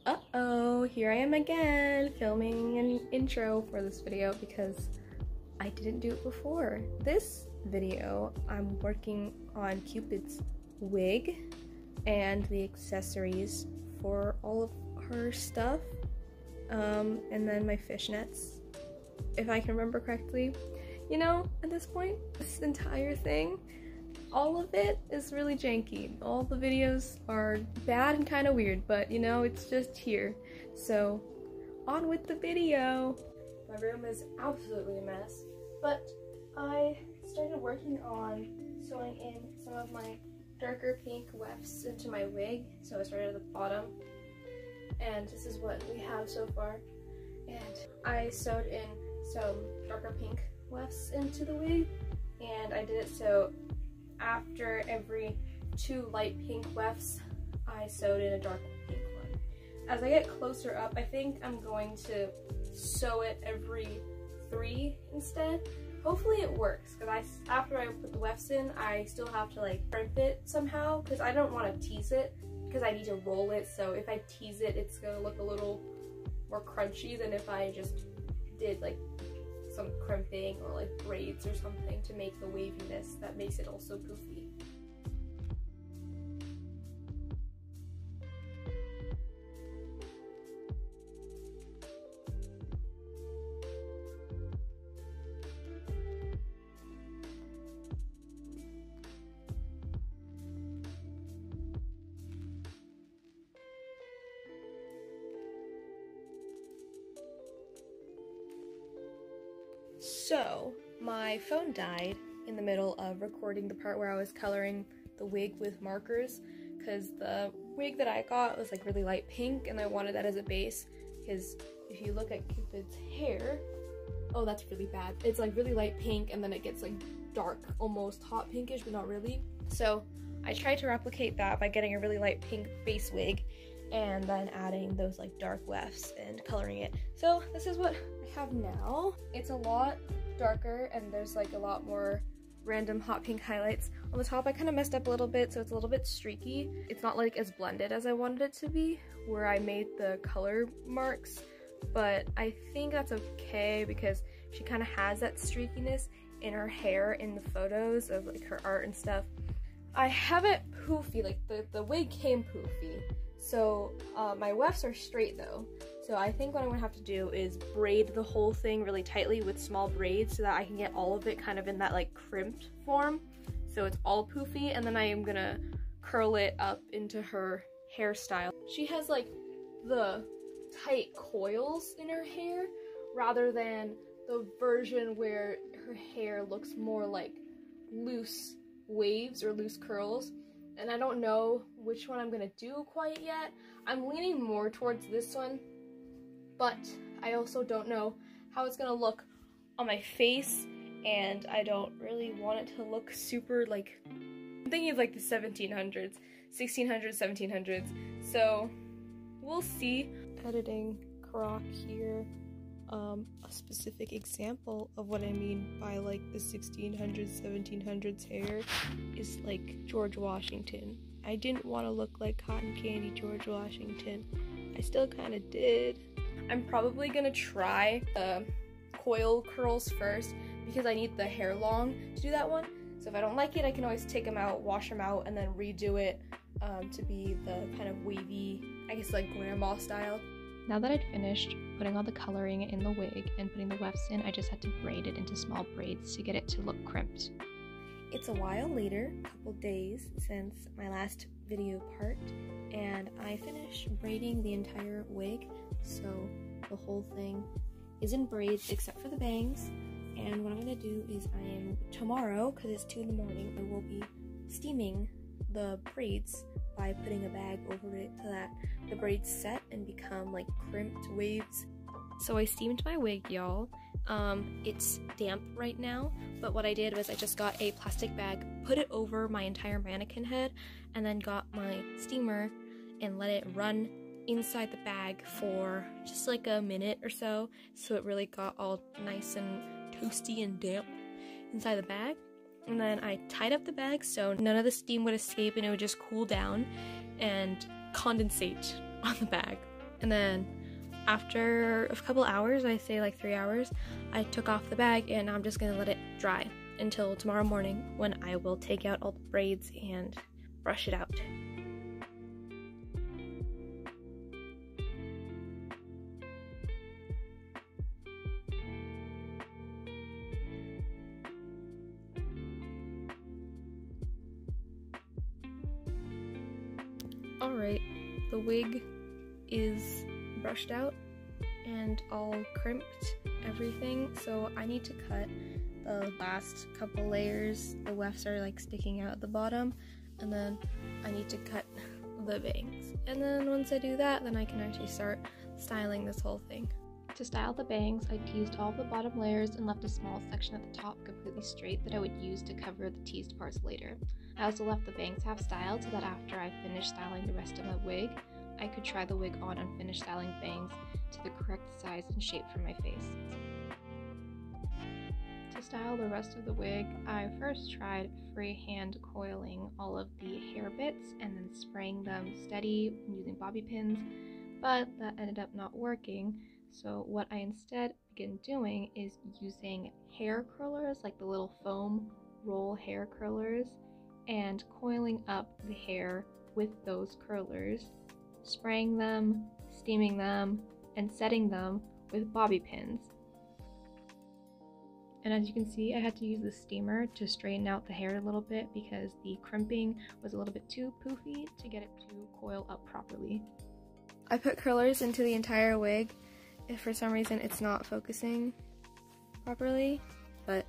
Uh-oh, here I am again, filming an intro for this video because I didn't do it before. This video, I'm working on Cupid's wig and the accessories for all of her stuff, and then my fishnets, if I can remember correctly. You know, at this point, this entire thing, all of it is really janky. All the videos are bad and kind of weird, but you know, it's just here. So, on with the video! My room is absolutely a mess, but I started working on sewing in some of my darker pink wefts into my wig. So I started at the bottom, and this is what we have so far. And I sewed in some darker pink wefts into the wig, and I did it so after every 2 light pink wefts, I sewed in a dark pink one. As I get closer up, I think I'm going to sew it every 3 instead. Hopefully it works, because after I put the wefts in, I still have to like crimp it somehow, because I don't want to tease it, because I need to roll it, so if I tease it, it's going to look a little more crunchy than if I just did like some crimping or like braids or something to make the waviness that makes it also poofy. So, my phone died in the middle of recording the part where I was coloring the wig with markers, because the wig that I got was like really light pink and I wanted that as a base, because if you look at Cupid's hair, oh, that's really bad. It's like really light pink and then it gets like dark, almost hot pinkish, but not really. So I tried to replicate that by getting a really light pink base wig and then adding those like dark wefts and coloring it. So this is what I have now. It's a lot darker and there's like a lot more random hot pink highlights. On the top I kind of messed up a little bit, so it's a little bit streaky. It's not like as blended as I wanted it to be, where I made the color marks, but I think that's okay because she kind of has that streakiness in her hair in the photos of like her art and stuff. I have it poofy, like the wig came poofy. So my wefts are straight though. So I think what I'm gonna have to do is braid the whole thing really tightly with small braids so that I can get all of it kind of in that like crimped form. So it's all poofy, and then I am gonna curl it up into her hairstyle. She has like the tight coils in her hair rather than the version where her hair looks more like loose waves or loose curls. And I don't know which one I'm gonna do quite yet. I'm leaning more towards this one, but I also don't know how it's gonna look on my face, and I don't really want it to look super like, I'm thinking of like the 1700s, 1600s, 1700s, so we'll see. Editing Croc here, a specific example of what I mean by like the 1600s, 1700s hair is like George Washington. I didn't want to look like cotton candy George Washington. I still kind of did. I'm probably gonna try the coil curls first because I need the hair long to do that one. So if I don't like it, I can always take them out, wash them out, and then redo it to be the kind of wavy, I guess like grandma style. Now that I'd finished putting all the coloring in the wig and putting the wefts in, I just had to braid it into small braids to get it to look crimped. It's a while later, a couple days since my last video part, and I finished braiding the entire wig, so the whole thing is in braids except for the bangs. And what I'm gonna do is tomorrow, because it's 2 in the morning, I will be steaming the braids by putting a bag over it so that the braids set and become like crimped waves. So I steamed my wig, y'all. It's damp right now, but what I did was I just got a plastic bag, put it over my entire mannequin head, and then got my steamer and let it run inside the bag for just like a minute or so it really got all nice and toasty and damp inside the bag. And then I tied up the bag so none of the steam would escape and it would just cool down and condensate on the bag. And then after a couple hours, I say like 3 hours, I took off the bag and I'm just gonna let it dry until tomorrow morning when I will take out all the braids and brush it out. Alright, the wig is brushed out and all crimped, everything, so I need to cut the last couple layers. The wefts are like sticking out at the bottom, and then I need to cut the bangs. And then once I do that, then I can actually start styling this whole thing. To style the bangs, I teased all the bottom layers and left a small section at the top completely straight that I would use to cover the teased parts later. I also left the bangs half styled so that after I finished styling the rest of my wig, I could try the wig on and finish styling bangs to the correct size and shape for my face. To style the rest of the wig, I first tried freehand coiling all of the hair bits and then spraying them steady using bobby pins, but that ended up not working. So what I instead began doing is using hair curlers, like the little foam roll hair curlers, and coiling up the hair with those curlers, spraying them, steaming them, and setting them with bobby pins. And as you can see, I had to use the steamer to straighten out the hair a little bit because the crimping was a little bit too poofy to get it to coil up properly. I put curlers into the entire wig. If for some reason it's not focusing properly, but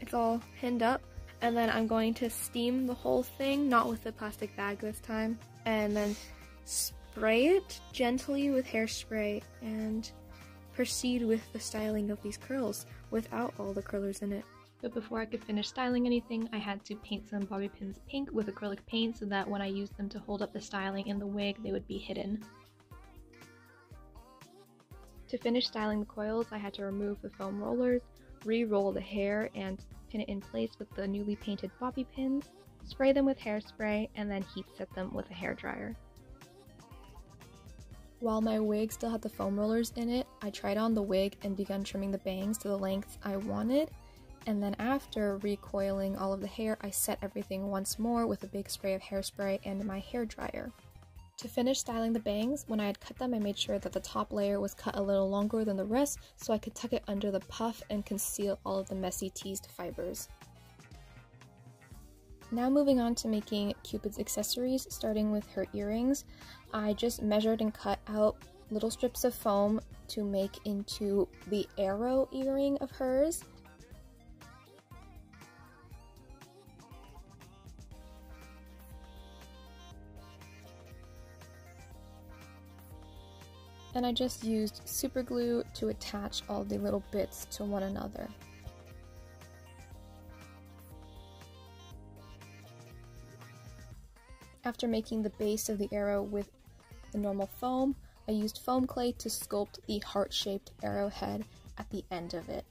it's all pinned up. And then I'm going to steam the whole thing, not with the plastic bag this time, and then spray it gently with hairspray and proceed with the styling of these curls without all the curlers in it. But before I could finish styling anything, I had to paint some bobby pins pink with acrylic paint so that when I used them to hold up the styling in the wig, they would be hidden. To finish styling the coils, I had to remove the foam rollers, re-roll the hair, and pin it in place with the newly painted bobby pins, spray them with hairspray, and then heat set them with a hairdryer. While my wig still had the foam rollers in it, I tried on the wig and began trimming the bangs to the length I wanted, and then after recoiling all of the hair, I set everything once more with a big spray of hairspray and my hairdryer. To finish styling the bangs, when I had cut them, I made sure that the top layer was cut a little longer than the rest so I could tuck it under the puff and conceal all of the messy teased fibers. Now moving on to making Cupid's accessories, starting with her earrings. I just measured and cut out little strips of foam to make into the arrow earring of hers. And I just used super glue to attach all the little bits to one another. After making the base of the arrow with the normal foam, I used foam clay to sculpt the heart-shaped arrowhead at the end of it.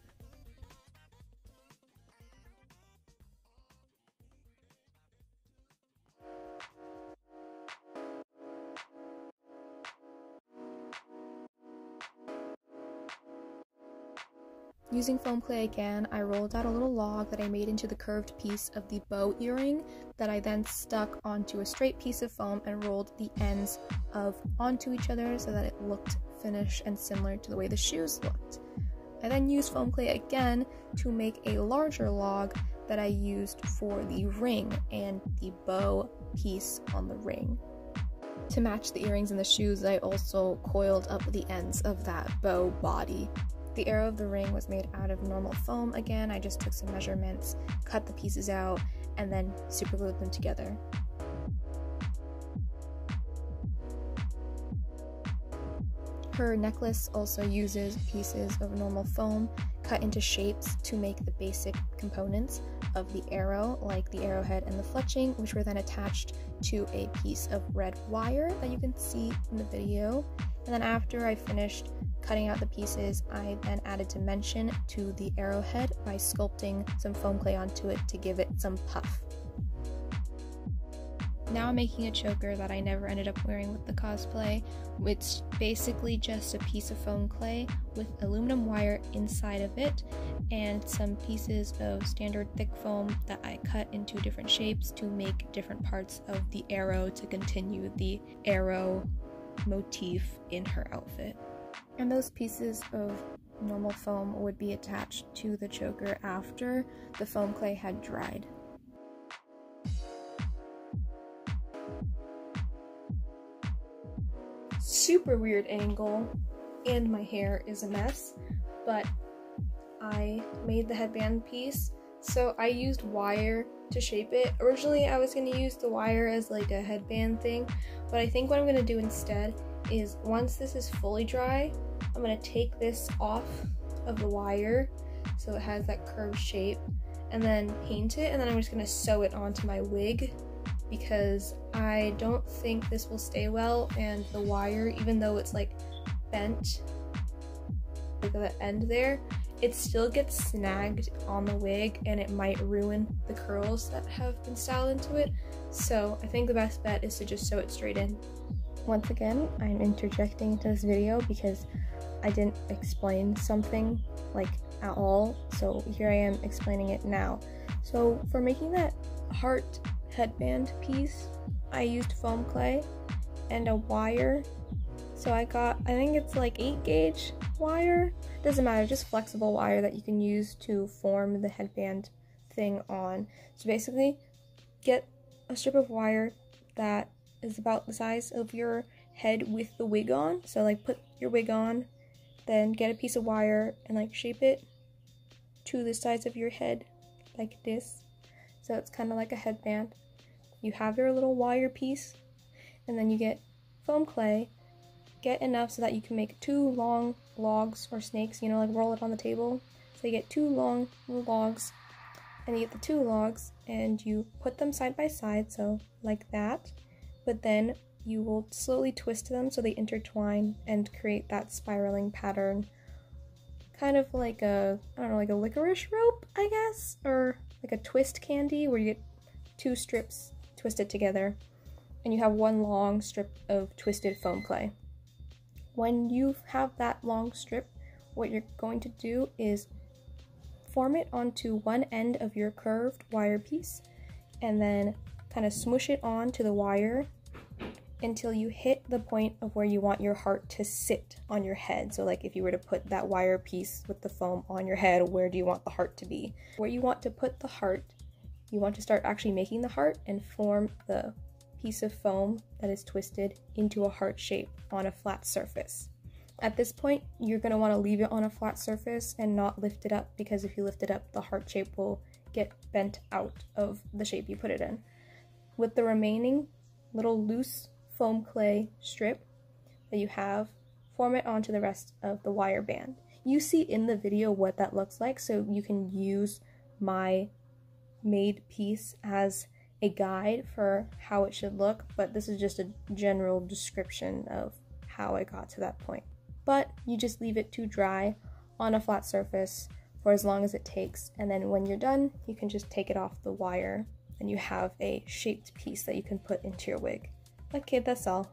Using foam clay again, I rolled out a little log that I made into the curved piece of the bow earring that I then stuck onto a straight piece of foam and rolled the ends onto each other so that it looked finished and similar to the way the shoes looked. I then used foam clay again to make a larger log that I used for the ring and the bow piece on the ring. To match the earrings and the shoes, I also coiled up the ends of that bow body. The arrow of the ring was made out of normal foam again. I just took some measurements, cut the pieces out, and then super glued them together. Her necklace also uses pieces of normal foam cut into shapes to make the basic components of the arrow, like the arrowhead and the fletching, which were then attached to a piece of red wire that you can see in the video. And then after I finished cutting out the pieces, I then added dimension to the arrowhead by sculpting some foam clay onto it to give it some puff. Now I'm making a choker that I never ended up wearing with the cosplay. It's basically just a piece of foam clay with aluminum wire inside of it and some pieces of standard thick foam that I cut into different shapes to make different parts of the arrow to continue the arrow motif in her outfit. And those pieces of normal foam would be attached to the choker after the foam clay had dried. Super weird angle, and my hair is a mess, but I made the headband piece, so I used wire to shape it. Originally I was going to use the wire as like a headband thing, but I think what I'm going to do instead is once this is fully dry, I'm going to take this off of the wire so it has that curved shape, and then paint it, and then I'm just going to sew it onto my wig, because I don't think this will stay well, and the wire, even though it's like bent, look at the end there, it still gets snagged on the wig and it might ruin the curls that have been styled into it. So I think the best bet is to just sew it straight in. Once again, I'm interjecting into this video because I didn't explain something like at all, so here I am explaining it now. So for making that heart headband piece, I used foam clay and a wire. So I got, I think it's like 8 gauge wire. Doesn't matter, just flexible wire that you can use to form the headband thing on. So basically, get a strip of wire that is about the size of your head with the wig on. So like put your wig on, then get a piece of wire and like shape it to the size of your head like this. So it's kind of like a headband. You have your little wire piece, and then you get foam clay. Get enough so that you can make 2 long logs or snakes, you know, like roll it on the table. So you get 2 long logs, and you get the 2 logs and you put them side by side, so like that. But then you will slowly twist them so they intertwine and create that spiraling pattern. Kind of like a, I don't know, like a licorice rope, I guess? Or like a twist candy where you get 2 strips twisted together and you have 1 long strip of twisted foam clay. When you have that long strip, what you're going to do is form it onto one end of your curved wire piece and then kind of smoosh it onto the wire until you hit the point of where you want your heart to sit on your head. So like if you were to put that wire piece with the foam on your head, where do you want the heart to be? Where you want to put the heart, you want to start actually making the heart and form the piece of foam that is twisted into a heart shape on a flat surface. At this point, you're going to want to leave it on a flat surface and not lift it up, because if you lift it up, the heart shape will get bent out of the shape you put it in. With the remaining little loose foam clay strip that you have, form it onto the rest of the wire band. You see in the video what that looks like, so you can use my made piece as a guide for how it should look, but this is just a general description of how I got to that point. But you just leave it to dry on a flat surface for as long as it takes, and then when you're done, you can just take it off the wire and you have a shaped piece that you can put into your wig. Okay, that's all.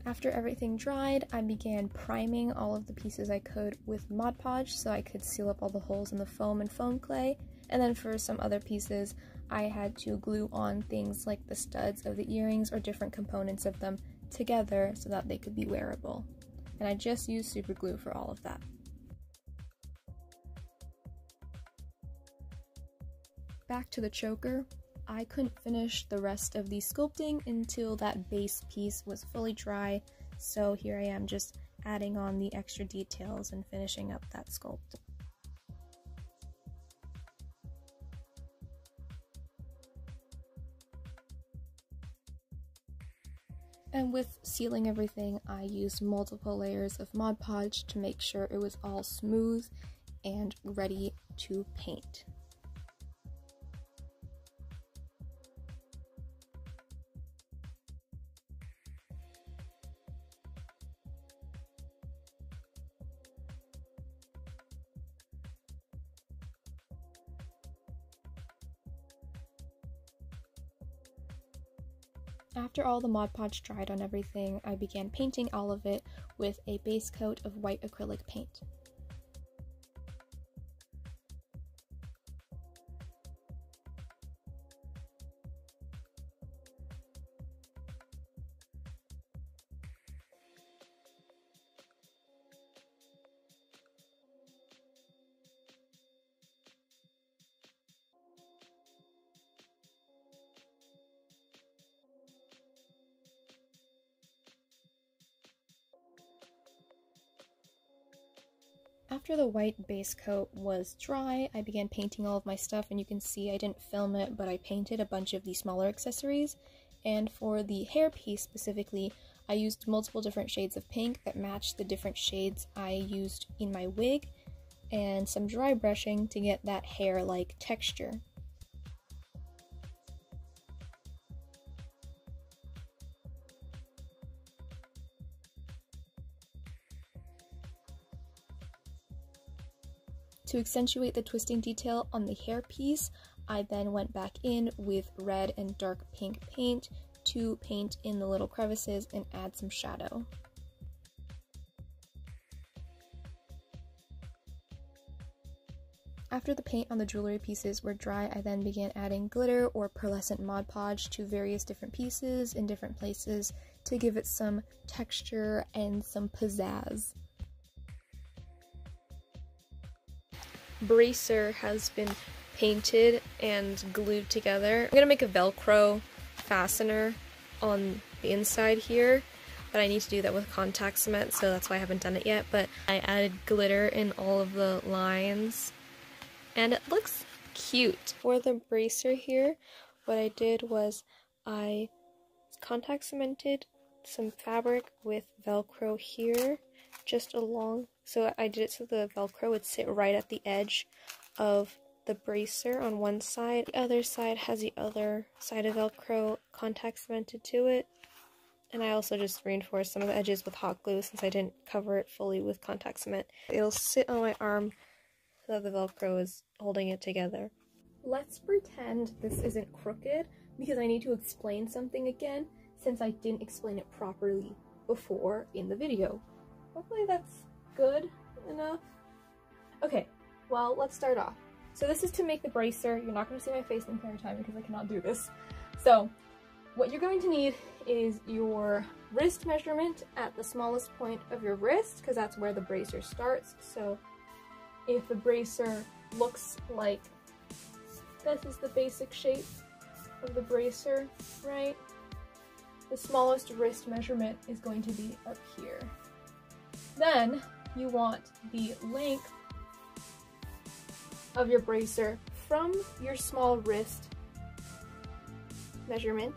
After everything dried, I began priming all of the pieces I could with Mod Podge so I could seal up all the holes in the foam and foam clay, and then for some other pieces, I had to glue on things like the studs of the earrings or different components of them together so that they could be wearable. And I just used super glue for all of that. Back to the choker. I couldn't finish the rest of the sculpting until that base piece was fully dry, so here I am just adding on the extra details and finishing up that sculpt. And with sealing everything, I used multiple layers of Mod Podge to make sure it was all smooth and ready to paint. After all the Mod Podge dried on everything, I began painting all of it with a base coat of white acrylic paint. After the white base coat was dry, I began painting all of my stuff, and you can see I didn't film it, but I painted a bunch of the smaller accessories. And for the hairpiece specifically, I used multiple different shades of pink that matched the different shades I used in my wig, and some dry brushing to get that hair-like texture. To accentuate the twisting detail on the hairpiece, I then went back in with red and dark pink paint to paint in the little crevices and add some shadow. After the paint on the jewelry pieces were dry, I then began adding glitter or pearlescent Mod Podge to various different pieces in different places to give it some texture and some pizzazz. Bracer has been painted and glued together. I'm gonna make a Velcro fastener on the inside here, but I need to do that with contact cement, so that's why I haven't done it yet. But I added glitter in all of the lines, and it looks cute. For the bracer here, what I did was I contact cemented some fabric with Velcro here, just along, so I did it so the Velcro would sit right at the edge of the bracer on one side. The other side has the other side of Velcro contact cemented to it. And I also just reinforced some of the edges with hot glue since I didn't cover it fully with contact cement. It'll sit on my arm so that the Velcro is holding it together. Let's pretend this isn't crooked because I need to explain something again since I didn't explain it properly before in the video. Hopefully that's good enough. Okay, well, let's start off. So this is to make the bracer. You're not going to see my face the entire time because I cannot do this. So what you're going to need is your wrist measurement at the smallest point of your wrist, because that's where the bracer starts. So if the bracer looks like this is the basic shape of the bracer, right? The smallest wrist measurement is going to be up here. Then you want the length of your bracer from your small wrist measurement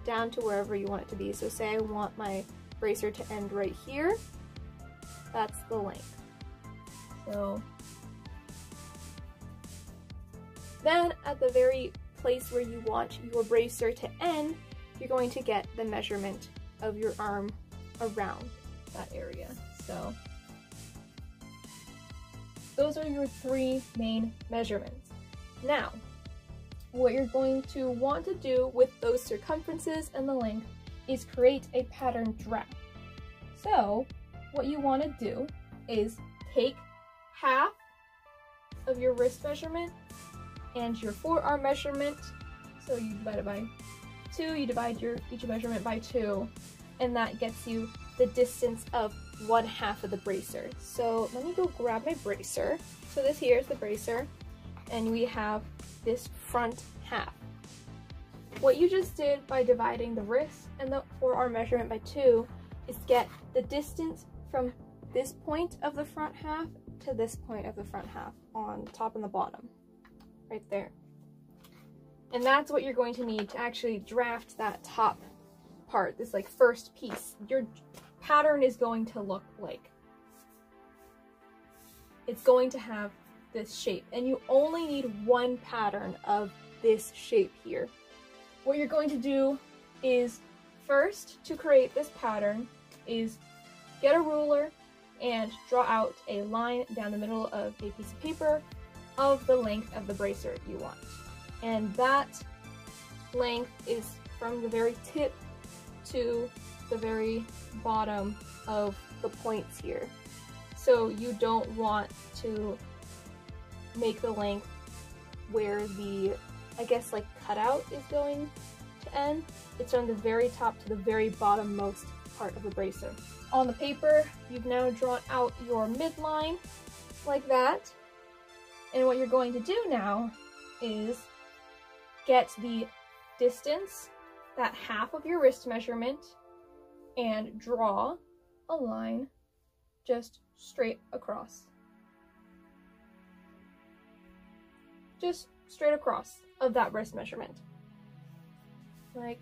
down to wherever you want it to be. So say I want my bracer to end right here, that's the length. So then at the very place where you want your bracer to end, you're going to get the measurement of your arm around that area. So those are your three main measurements. Now, what you're going to want to do with those circumferences and the length is create a pattern draft. So what you want to do is take half of your wrist measurement and your forearm measurement, so you divide it by 2, you divide each measurement by 2, and that gets you the distance of 1/2 of the bracer. So let me go grab my bracer. So this here is the bracer, and we have this front half. What you just did by dividing the wrist and the forearm measurement by 2 is get the distance from this point of the front half to this point of the front half on the top and the bottom, right there. And that's what you're going to need to actually draft that top part, this like first piece. Your pattern is going to look like, it's going to have this shape, and you only need one pattern of this shape here. What you're going to do is first, to create this pattern, is get a ruler and draw out a line down the middle of a piece of paper of the length of the bracer you want. And that length is from the very tip to the very bottom of the points here. So you don't want to make the length where the, I guess, like cutout is going to end. It's from the very top to the very bottom-most part of the bracer. On the paper, you've now drawn out your midline like that. And what you're going to do now is get the distance, that half of your wrist measurement, and draw a line just straight across. Just straight across of that wrist measurement. Like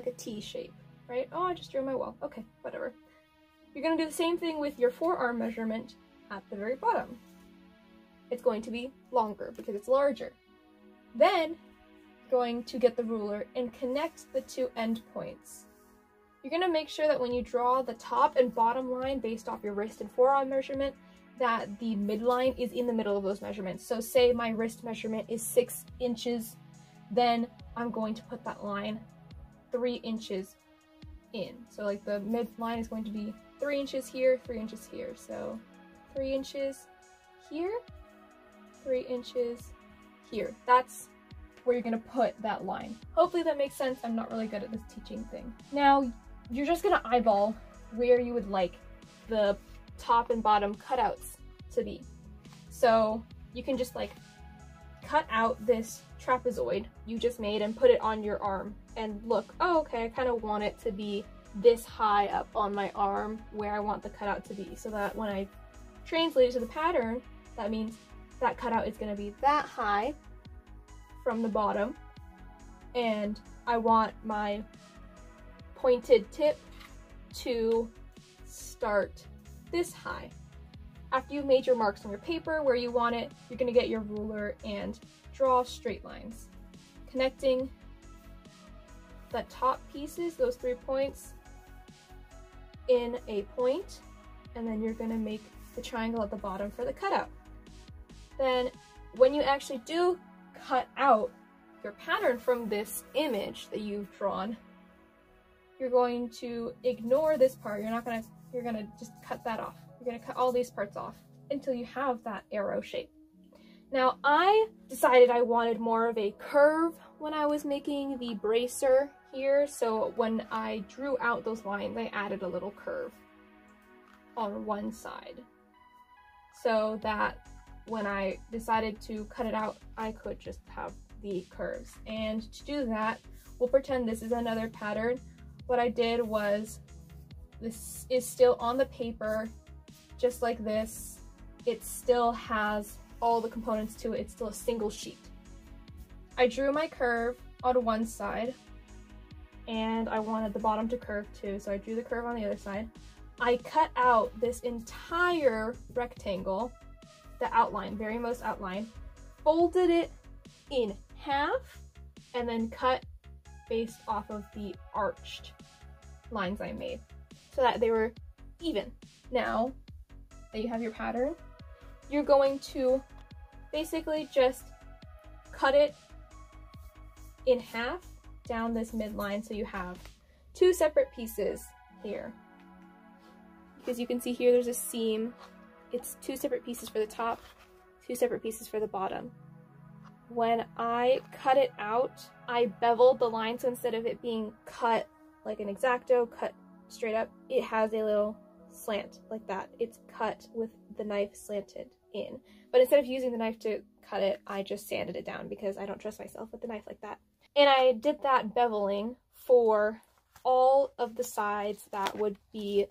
a T shape, right? Oh, I just drew my wall. Okay, whatever. You're gonna do the same thing with your forearm measurement at the very bottom. It's going to be longer because it's larger. Then, you're going to get the ruler and connect the two end points. You're gonna make sure that when you draw the top and bottom line based off your wrist and forearm measurement, that the midline is in the middle of those measurements. So say my wrist measurement is 6 inches, then I'm going to put that line 3 inches in. So like the midline is going to be 3 inches here, 3 inches here. So 3 inches here, 3 inches here. That's where you're gonna put that line. Hopefully that makes sense. I'm not really good at this teaching thing. Now, you're just gonna eyeball where you would like the top and bottom cutouts to be. So you can just like cut out this trapezoid you just made and put it on your arm and look, oh, okay, I kind of want it to be this high up on my arm where I want the cutout to be, so that when I translate it to the pattern, that means that cutout is going to be that high from the bottom, and I want my pointed tip to start this high. After you've made your marks on your paper where you want it, you're going to get your ruler and draw straight lines, connecting the top pieces, those 3 points, in a point, and then you're going to make the triangle at the bottom for the cutout. Then when you actually do cut out your pattern from this image that you've drawn, you're going to ignore this part. You're gonna just cut that off. You're gonna cut all these parts off until you have that arrow shape. Now, I decided I wanted more of a curve when I was making the bracer here, so when I drew out those lines, I added a little curve on one side, so that when I decided to cut it out, I could just have the curves. And to do that, we'll pretend this is another pattern. What I did was, this is still on the paper, just like this. It still has all the components to it. It's still a single sheet. I drew my curve on one side, and I wanted the bottom to curve too, so I drew the curve on the other side. I cut out this entire rectangle, the outline, very most outline, folded it in half, and then cut based off of the arched lines I made, so that they were even. Now that you have your pattern, you're going to basically just cut it in half down this midline, so you have two separate pieces here. Because you can see here there's a seam. It's two separate pieces for the top, two separate pieces for the bottom. When I cut it out, I beveled the line, so instead of it being cut like an X-Acto, cut straight up, it has a little slant like that. It's cut with the knife slanted in. But instead of using the knife to cut it, I just sanded it down because I don't trust myself with the knife like that. And I did that beveling for all of the sides that would be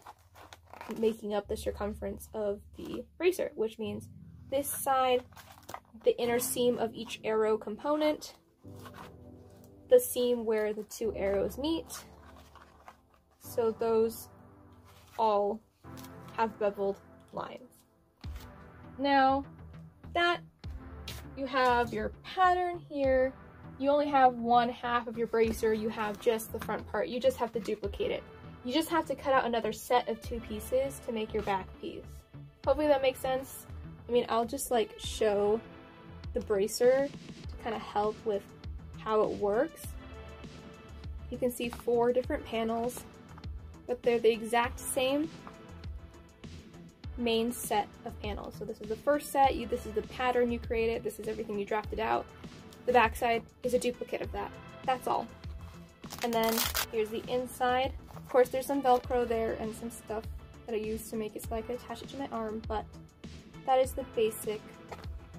making up the circumference of the bracer, which means this side, the inner seam of each arrow component, the seam where the two arrows meet. So those all have beveled lines. Now that you have your pattern here, you only have one half of your bracer, you have just the front part, you just have to duplicate it. You just have to cut out another set of two pieces to make your back piece. Hopefully that makes sense. I mean, I'll just like show the bracer to kind of help with how it works. you can see 4 different panels, but they're the exact same main set of panels. So this is the first set, this is the pattern you created, this is everything you drafted out. The back side is a duplicate of that. That's all. And then here's the inside. Of course, there's some Velcro there and some stuff that I used to make it so I could attach it to my arm, but that is the basic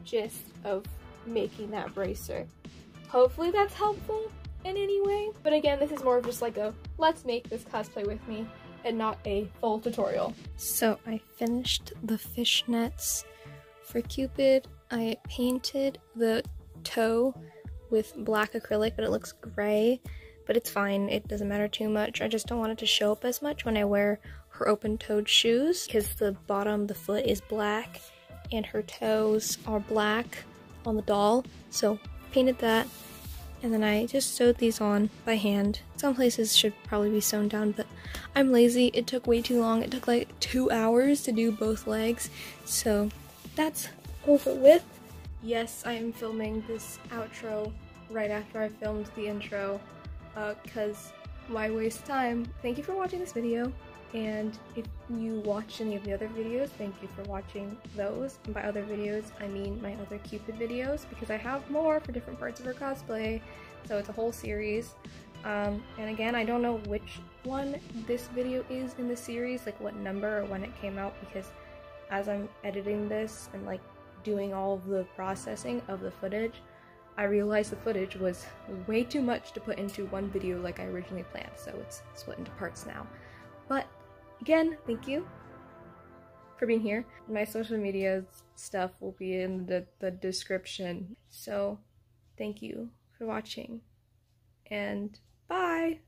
gist of making that bracer. Hopefully that's helpful in any way. But again, this is more of just like a let's make this cosplay with me and not a full tutorial. So I finished the fishnets for Cupid. I painted the toe with black acrylic, but it looks gray, but it's fine. It doesn't matter too much. I just don't want it to show up as much when I wear her open-toed shoes because the bottom, the foot is black and her toes are black on the doll. So painted that, and then I just sewed these on by hand. Some places should probably be sewn down, but I'm lazy. It took way too long. It took like 2 hours to do both legs, so that's over with. Yes, I am filming this outro right after I filmed the intro, because why waste time? Thank you for watching this video, and if you watched any of the other videos, thank you for watching those. And by other videos, I mean my other Cupid videos, because I have more for different parts of her cosplay, so it's a whole series. And again, I don't know which one this video is in the series, like what number or when it came out, because as I'm editing this and like doing all of the processing of the footage, I realized the footage was way too much to put into one video like I originally planned, so it's split into parts now. But again, thank you for being here. My social media stuff will be in the description, so thank you for watching, and bye!